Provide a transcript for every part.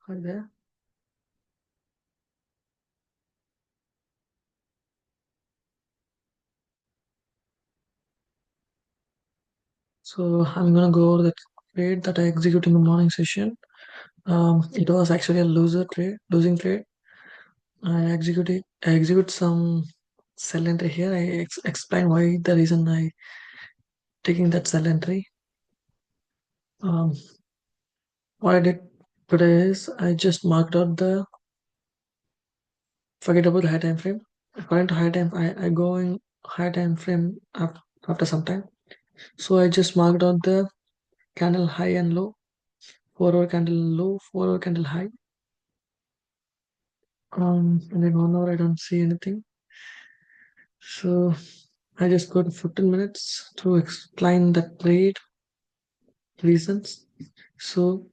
Hi there. So I'm gonna go over the trade that I executed in the morning session. It was actually a losing trade. I execute some sell entry here. I explain why the reason I taking that sell entry. Um, what I did today is I just marked out the forget about the high time frame. According to high time, I go in high time frame after some time. So I just marked out the candle high and low, 4 hour candle low, 4 hour candle high. And in 1 hour I don't see anything. So I just go to 15 minutes to explain the trade reasons. So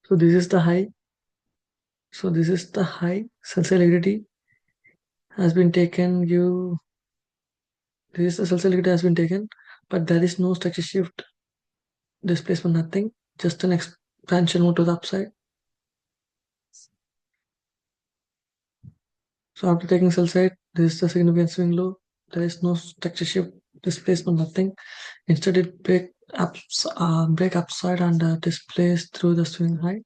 so this is the high. So this is the high. Sell liquidity has been taken. This is the sell liquidity has been taken, but there is no structure shift, displacement, nothing. Just an expansion move to the upside. So after taking sell side, this is the significant swing low. There is no structure shift, displacement, nothing. Instead, it break upside and displace through the swing high,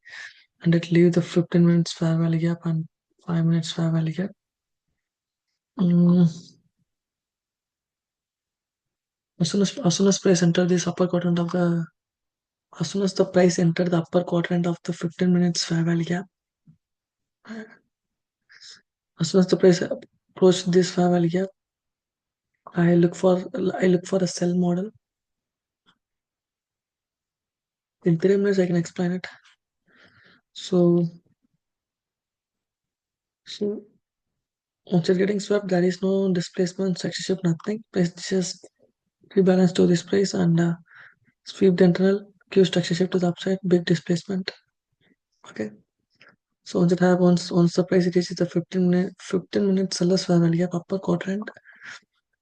and it leave the 15 minutes fair value gap and 5 minutes fair value gap. Mm, as soon as price enter this upper quadrant of the as soon as the price enter the upper quadrant of the 15 minutes fair value gap, as soon as the price approach this fair value gap, I look for a sell model. In 3 minutes, I can explain it. So, so once you're getting swept, there is no displacement, succession, nothing. Price just rebalance to this price and sweep the internal, give structure shift to the upside, big displacement. Okay. So once the price reaches the 15 minute sellers fair value gap upper quadrant,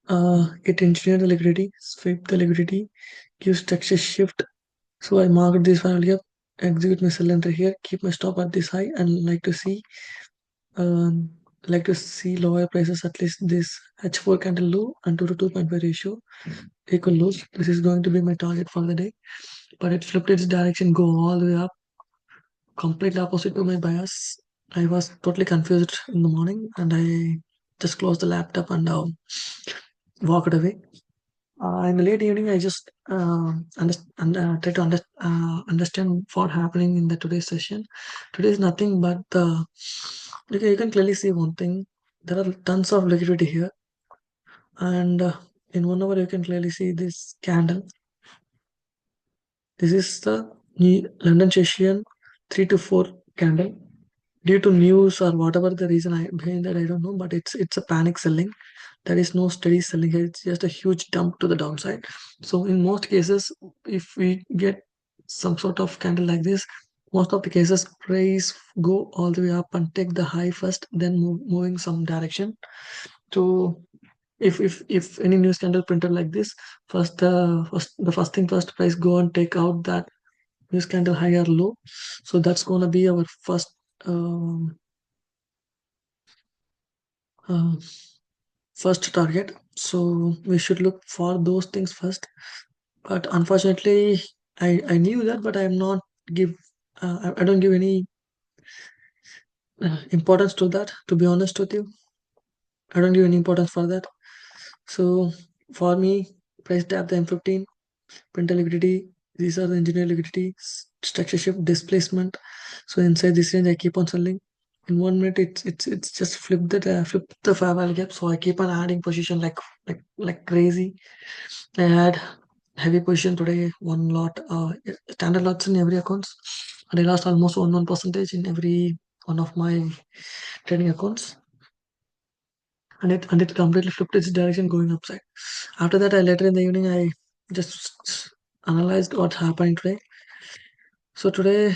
it engineer the liquidity, sweep the liquidity, give structure shift. So I marked this fair value gap, execute my sell entry here, keep my stop at this high, and um, like to see lower prices at least this H4 candle low and 2 to 2.5 ratio equal lows. This is going to be my target for the day, but it flipped its direction, go all the way up, completely opposite to my bias. I was totally confused in the morning, and I just closed the laptop and walked away. In the late evening, I just try to understand what happening in the today's session. Today is nothing but you can clearly see one thing. There are tons of liquidity here, and in 1 hour you can clearly see this candle. This is the London session 3 to 4 candle. Due to news or whatever the reason behind that, I don't know, but it's a panic selling. There is no steady selling here. It's just a huge dump to the downside. So in most cases, if we get some sort of candle like this, most of the cases price go all the way up and take the high first, then moving some direction. So if any news candle printed like this, first thing first, price go and take out that news candle high or low. So that's gonna be our um, uh, first target. So we should look for those things first. But unfortunately, I knew that, but I'm not give I don't give any importance to that. To be honest with you, I don't give any importance for that. So for me, price tap the M15, printer liquidity. These are the engineer liquidity, structure shift, displacement. So inside this range, I keep on selling. In 1 minute, it's just flip the fair value gap. So I keep on adding position like crazy. I had heavy position today, one lot, standard lots in every accounts, and I lost almost one percentage in every one of my trading accounts, and it completely flipped its direction going upside. After that, I later in the evening I just analyzed what happened today. So today,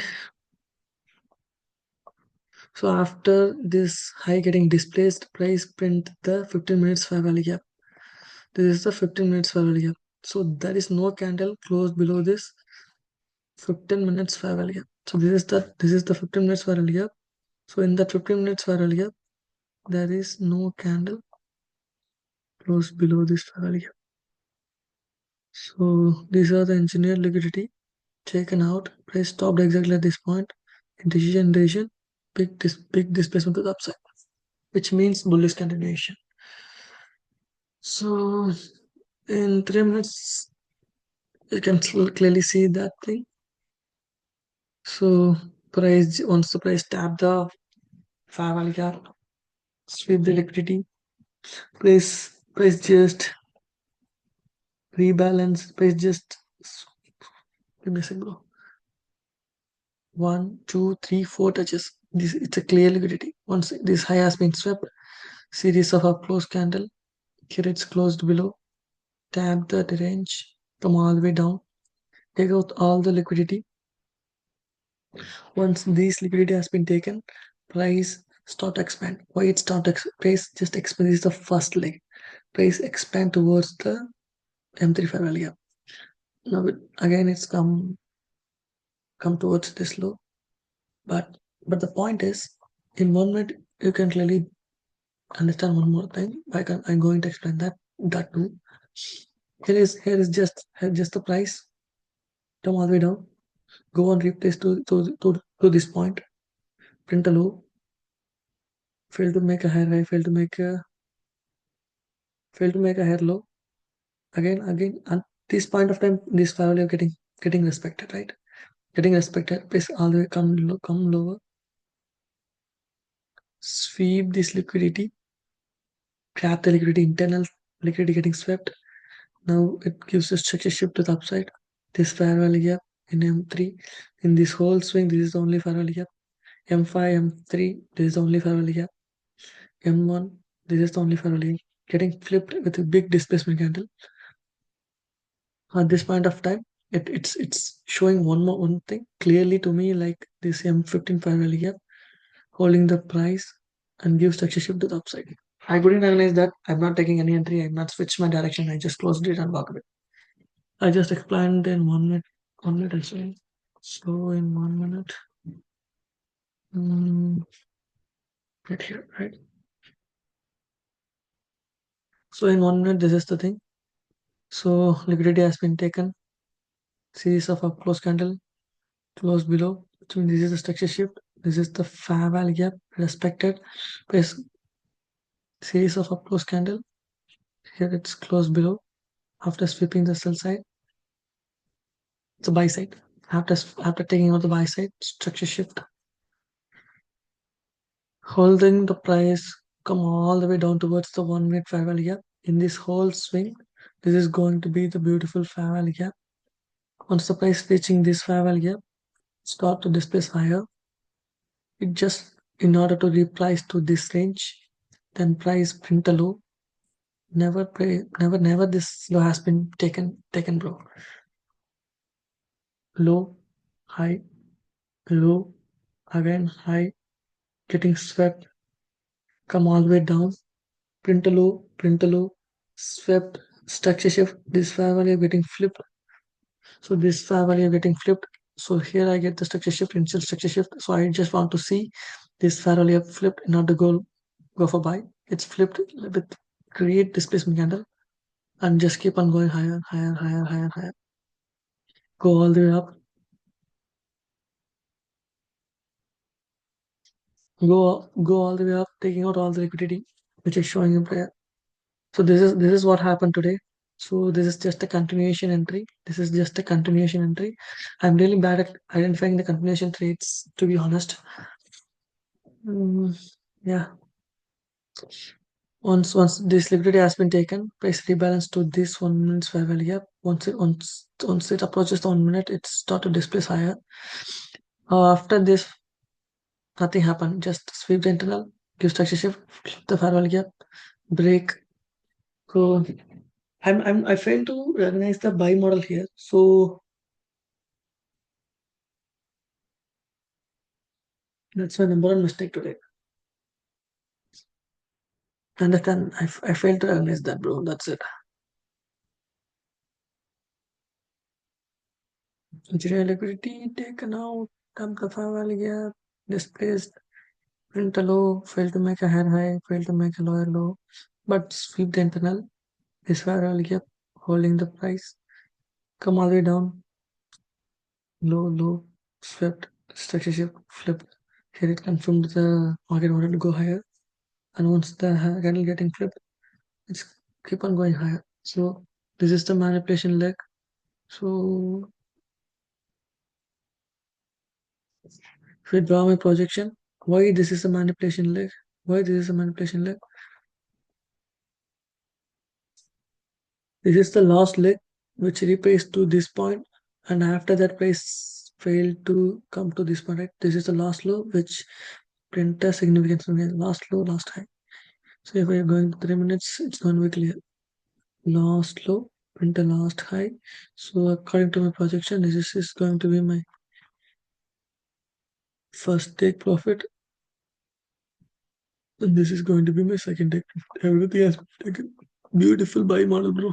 so after this high getting displaced, price print the 15 minutes fair value gap. This is the 15 minutes fair value gap. So there is no candle closed below this 15 minutes fair value. So this is the 15 minutes fair value. So in that 15 minutes fair value, there is no candle closed below this fair value. So these are the engineered liquidity taken out. Price stopped exactly at this point. Decision, big displacement to the upside, which means bullish continuation. So in 3 minutes, you can clearly see that thing. So price once the price tap the fair value gap, sweep the liquidity, price just rebalance, price just give me a second, bro. 1, 2, 3, 4 touches. This it's a clear liquidity. Once this high has been swept, series of up close candle, here it's closed below, tap the range, come all the way down, take out all the liquidity. Once this liquidity has been taken, price start expand. Why it price just expand? This is the first leg. Price expand towards the M3 value. Now again it's come towards this low. But the point is, in 1 minute you can clearly understand one more thing. I'm going to explain that too. Here is just the price. Come all the way down. Go on replace to this point. Print a low. Fail to make a high. Fail to make a higher low. Again. At this point of time, this value of getting respected, right? Getting respected. Please all the way come lower. Sweep this liquidity. Grab the liquidity. Internal liquidity getting swept. Now it gives a structure shift to the upside. This fair value gap in M3. In this whole swing, this is the only fair value gap. M5, M3, this is the only fair value gap. M1, this is the only fair value gap. Getting flipped with a big displacement candle. At this point of time, it's showing one thing clearly to me, like this M15 fair value gap holding the price and gives structure shift to the upside. I couldn't analyze that. I'm not taking any entry. I'm not switched my direction. I just closed it and walked away. I just explained in 1 minute, 1 minute and so in 1 minute, mm, right here, right? So in 1 minute, this is the thing. So liquidity has been taken, series of up close candle, close below. So this is the structure shift. This is the fair value gap respected. Press series of up close candle. Here it's close below. After sweeping the sell side, it's a buy side. After taking out the buy side, structure shift, holding the price, come all the way down towards the 1 minute fair value gap. In this whole swing, this is going to be the beautiful fair value gap. Once the price reaching this fair value gap, start to displace higher. It just in order to reprice to this range, then price print a low. Never this low has been taken, bro. Low, high, low, again high, getting swept, come all the way down, print a low, swept, structure shift, this fair value getting flipped. So this fair value getting flipped. So here I get the structure shift, initial structure shift. So I just want to see this fair value flipped in order to go for buy. It's flipped with create displacement candle and just keep on going higher. Go all the way up. Go all the way up, taking out all the liquidity, which is showing up there. So this is what happened today. So this is just a continuation entry. This is just a continuation entry. I'm really bad at identifying the continuation trades, to be honest. Yeah. Once this liquidity has been taken, price rebalance to this 1 minute fair value gap. Once it approaches the 1 minute, it start to displace higher. After this, nothing happened. Just sweep the internal, give structure shift, flip the fair value gap, break. So I failed to recognize the buy model here. So that's my number one mistake today. Understand? I failed to recognize that, bro. That's it. Zero liquidity taken out, dump the fair value gap, displaced, print a low, failed to make a higher high, failed to make a lower low, but sweep the internal, this fair value gap, holding the price, come all the way down, low, low, swept, structure shift, flipped. Here it confirmed the market wanted to go higher, and once the candle getting flipped, it's keep on going higher. So this is the manipulation leg. So if we draw my projection, why this is a manipulation leg? Why this is a manipulation leg? This is the last leg which retraced to this point, and after that price failed to come to this point. Right? This is the last low which print a significance again. Last low, last high. So if we are going to 3 minutes, it's going to be clear. Last low, print a last high. So according to my projection, is going to be my first take profit, and this is going to be my second take. Everything has been taken. Beautiful buy model, bro.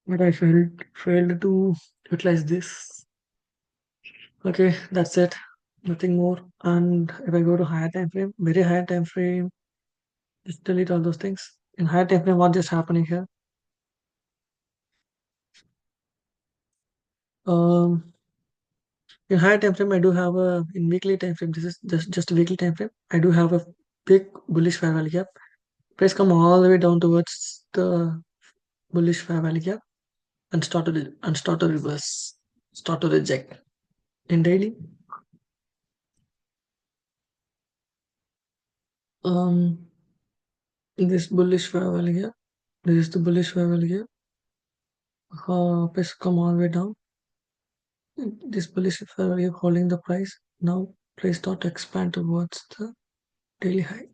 But I failed to utilize this. Okay, that's it. Nothing more. And if I go to higher time frame, very higher time frame, just delete all those things. In higher time frame, what just happening here? Um, in higher time frame, I do have a in weekly time frame. This is just a weekly time frame. I do have a big bullish fair value gap. Price come all the way down towards the bullish fair value gap and start to reverse, start to reject. In daily, um, this bullish fair value gap. This is the bullish fair value gap. Price come all the way down. This bullish fair value holding the price. Now price start to expand towards the daily high.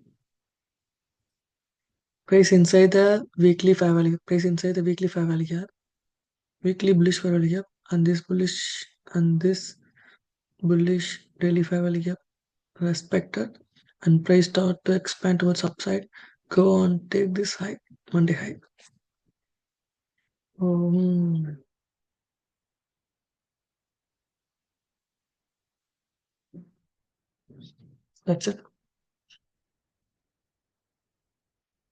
Price inside the weekly fair value. Price inside the weekly fair value gap. Weekly bullish fair value gap and this bullish daily fair value gap respected, and price start to expand towards upside. Go on, take this high, Monday high. Um, that's it.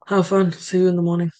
Have fun. See you in the morning.